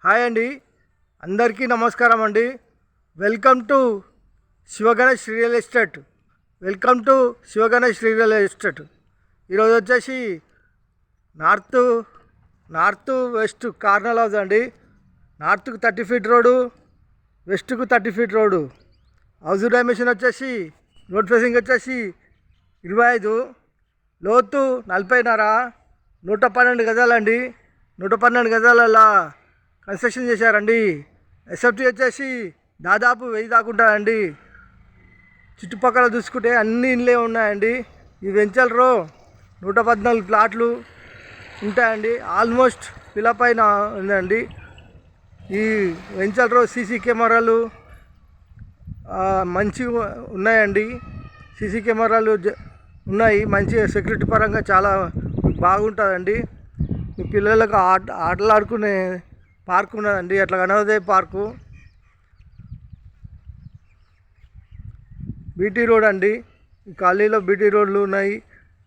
Hi అండి, అందరికీ నమస్కారం అండి. Welcome to Shivaganesh real estate. Welcome to Shivaganesh real estate. ఈరోజు వచ్చేసి నార్త్ వెస్ట్ కార్నర్ హౌస్ అండి. నార్త్కు 30 ఫీట్ రోడ్డు, వెస్ట్కు 30 ఫీట్ రోడ్డు. హౌస్ డైమెన్షన్ వచ్చేసి రోడ్ ఫేసింగ్ వచ్చేసి 25, లోతు 40.5, 112 గజాలండి. 112 గజాలలా కన్స్ట్రక్షన్ చేశారండి. ఎస్ఎఫ్టీ వచ్చేసి దాదాపు 1000 దాకా ఉంటుందండి. చుట్టుపక్కల చూసుకుంటే అన్ని ఇళ్ళే ఉన్నాయండి. ఈ వెంచర్లో 114 ప్లాట్లు ఉంటాయండి. ఆల్మోస్ట్ పిల్లపైన ఉందండి. ఈ వెంచర్లో సీసీ కెమెరాలు మంచిగా ఉన్నాయండి. సీసీ కెమెరాలు ఉన్నాయి. మంచి సెక్యూరిటీ పరంగా చాలా బాగుంటుందండి. మీ పిల్లలకు ఆటలు ఆడుకునే పార్క్ ఉన్నదండి. అట్లా నవోదయ పార్కు. బీటీ రోడ్ అండి. ఈ కాలనీలో బీటీ రోడ్లు ఉన్నాయి.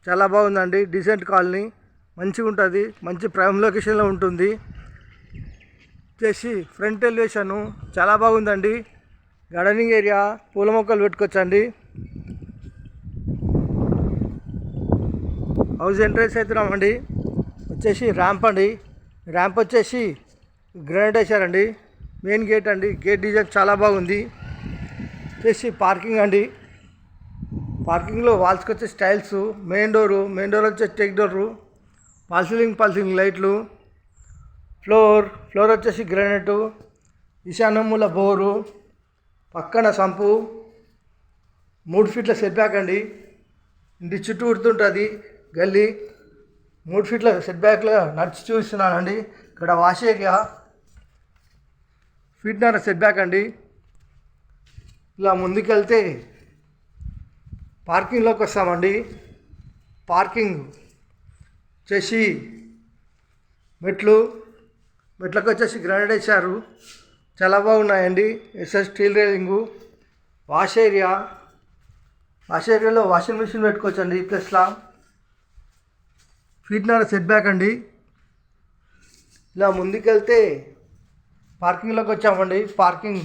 చాలా బాగుందండి. డీసెంట్ కాలనీ, మంచిగా ఉంటుంది. మంచి ప్రైమ్ లొకేషన్లో ఉంటుంది. వచ్చేసి ఫ్రంట్ ఎలివేషను చాలా బాగుందండి. గార్డెనింగ్ ఏరియా, పూల మొక్కలు పెట్టుకోవచ్చండి. హౌస్ ఎంట్రెన్స్ అవుతున్నామండి. వచ్చేసి ర్యాంప్ అండి. ర్యాంప్ వచ్చేసి గ్రానైట్ వేసారండి. మెయిన్ గేట్ అండి. గేట్ డిజైన్ చాలా బాగుంది. వచ్చేసి పార్కింగ్ అండి. పార్కింగ్లో వాల్స్కి వచ్చేసి టైల్స్, మెయిన్ డోర్ వచ్చేసి టెక్ డోరు, పల్సింగ్ లైట్లు, ఫ్లోర్ వచ్చేసి గ్రానైటు, ఈశాన్యమూల బోరు, పక్కన సంపు, 3 ఫీట్ల సెట్ బ్యాక్ అండి. ఇంటి చుట్టూ ఉడుతుంటుంది గల్లీ. 3 ఫీట్ల సెట్ బ్యాక్లో నడిచి చూస్తున్నానండి. ఇక్కడ వాష్ ఏరియా, ఫీట్నర సెట్ బ్యాక్ అండి. ఇలా ముందుకెళ్తే పార్కింగ్లోకి వస్తామండి. పార్కింగ్ వచ్చేసి మెట్లకు వచ్చేసి గ్రానైట్ వేశారు. చాలా బాగున్నాయండి. SS steel railing. వాష్ ఏరియాలో వాషింగ్ మిషన్ పెట్టుకోవచ్చండి. ప్లస్లా ఫీట్నర సెట్ బ్యాక్ అండి. ఇలా ముందుకెళ్తే పార్కింగ్లోకి వచ్చామండి. పార్కింగ్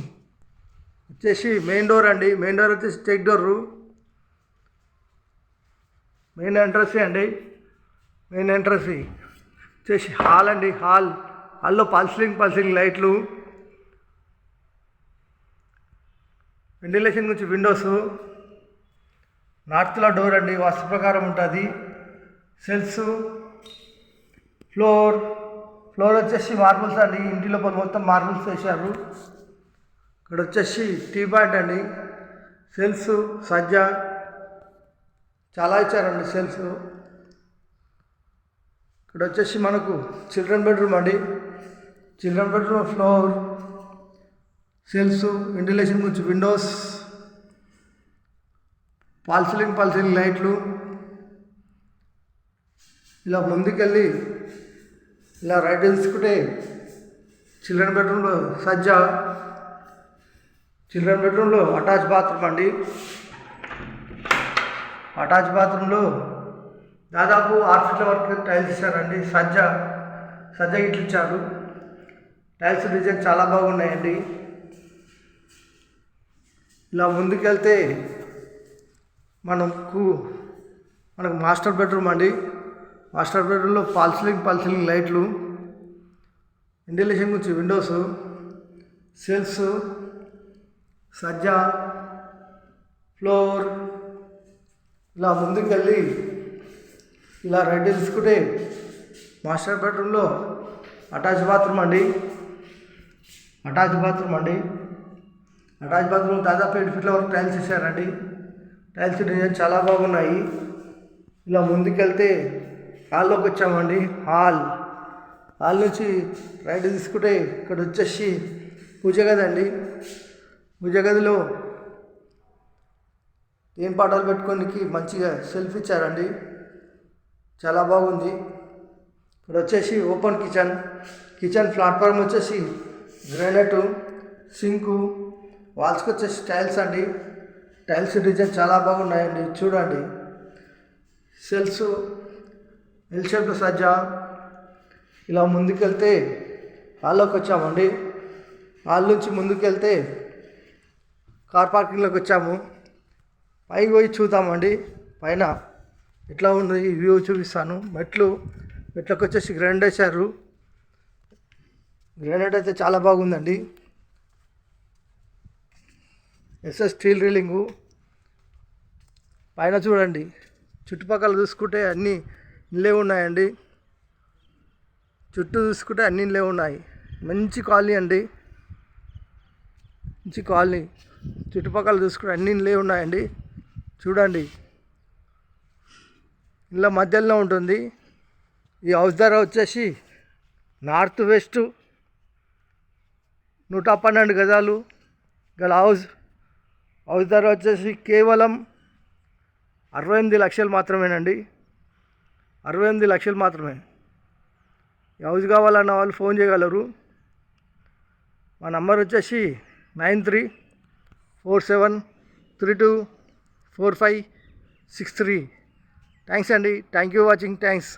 వచ్చేసి మెయిన్ డోర్ అండి. మెయిన్ డోర్ వచ్చేసి టెక్ డోరు. మెయిన్ ఎంట్రన్స్ అండి. మెయిన్ ఎంట్రన్స్ వచ్చేసి హాల్ అండి. హాల్లో పల్సింగ్ లైట్లు, వెంటిలేషన్ గురించి విండోస్, నార్త్లో డోర్ అండి. వాస్తు ప్రకారం ఉంటుంది. సెల్స్, ఫ్లోర్ వచ్చేసి మార్బుల్స్ అండి. ఇంటి లోపల మొత్తం మార్బుల్స్ వేశారు. ఇక్కడ వచ్చేసి టీ పాయింట్ అండి. సెల్స్, సజ్జా చాలా ఇచ్చారండి. సెల్స్ ఇక్కడ వచ్చేసి మనకు చిల్డ్రన్ బెడ్రూమ్ అండి. Children bedroom, floor, cells, ventilation గురించి విండోస్, పల్సింగ్ లైట్లు. ఇలా ముందుకెళ్ళి ఇలా రైట్ తీసుకుంటే చిల్డ్రన్ బెడ్రూమ్లో సజ్జా. చిల్డ్రన్ బెడ్రూమ్లో అటాచ్ బాత్రూమ్ అండి. అటాచ్ బాత్రూంలో దాదాపు 6 ఫీట్ల వరకు టైల్స్ ఇచ్చారండి. సజ్జా ఇట్లు ఇచ్చారు. టైల్స్ డిజైన్ చాలా బాగున్నాయండి. ఇలా ముందుకెళ్తే మనకు మాస్టర్ బెడ్రూమ్ అండి. మాస్టర్ బెడ్రూమ్లో పల్సింగ్ లైట్లు, వెంటిలేషన్ గురించి విండోస్, సెల్స్, సజ్జా, ఫ్లోర్. ఇలా ముందుకెళ్ళి ఇలా రైట్ తీసుకుంటే మాస్టర్ బెడ్రూమ్లో అటాచ్ బాత్రూమ్ అండి. అటాచ్ బాత్రూమ్ దాదాపు 7 ఫీట్ల వరకు టైల్స్ ఇచ్చారండి. టైల్స్ డిజైన్ చాలా బాగున్నాయి. ఇలా ముందుకెళ్తే హాల్లోకి వచ్చామండి. హాల్ నుంచి రైట్ తీసుకుంటే ఇక్కడ వచ్చేసి పూజ గది అండి. పూజ గదిలో ఏం పాటలు పెట్టుకోనికి మంచిగా సెల్ఫ్ ఇచ్చారండి. చాలా బాగుంది. ఇక్కడ వచ్చేసి ఓపెన్ కిచెన్ ప్లాట్ఫామ్ వచ్చేసి గ్రానైట్, సింకు, వాల్స్కి వచ్చేసి టైల్స్ అండి. టైల్స్ డిజైన్ చాలా బాగున్నాయండి. చూడండి. సెల్స్, ఎల్ షేప్లో సజ్జా. ఇలా ముందుకెళ్తే హాల్లోకి వచ్చామండి. హాల్ నుంచి ముందుకు వెళ్తే కార్ పార్కింగ్లోకి వచ్చాము. పైకి పోయి చూద్దామండి. పైన ఎట్లా ఉంది వ్యూ చూపిస్తాను. మెట్లకు వచ్చేసి గ్రానైట్ వేశారు. గ్రానైట్ అయితే చాలా బాగుందండి. SS steel railing. పైన చూడండి, చుట్టుపక్కల చూసుకుంటే అన్నీ ఇళ్ళే ఉన్నాయండి. చుట్టూ చూసుకుంటే అన్ని ఇళ్ళే ఉన్నాయి. మంచి కాలనీ అండి, మంచి కాలనీ. చుట్టుపక్కల చూసుకుంటే అన్ని ఇళ్ళే ఉన్నాయండి. చూడండి, ఇళ్ళ మధ్యలో ఉంటుంది. ఈ హౌస్ ధర వచ్చేసి నార్త్ వెస్ట్ 112 గజాలు గల హౌస్ ధర వచ్చేసి కేవలం 68 లక్షలు మాత్రమేనండి. 68 లక్షలు మాత్రమే. ఈ హౌస్ కావాలన్న వాళ్ళు ఫోన్ చేయగలరు. మా నంబర్ వచ్చేసి 9347324563. థ్యాంక్స్ అండి. Thank you watching. థ్యాంక్స్.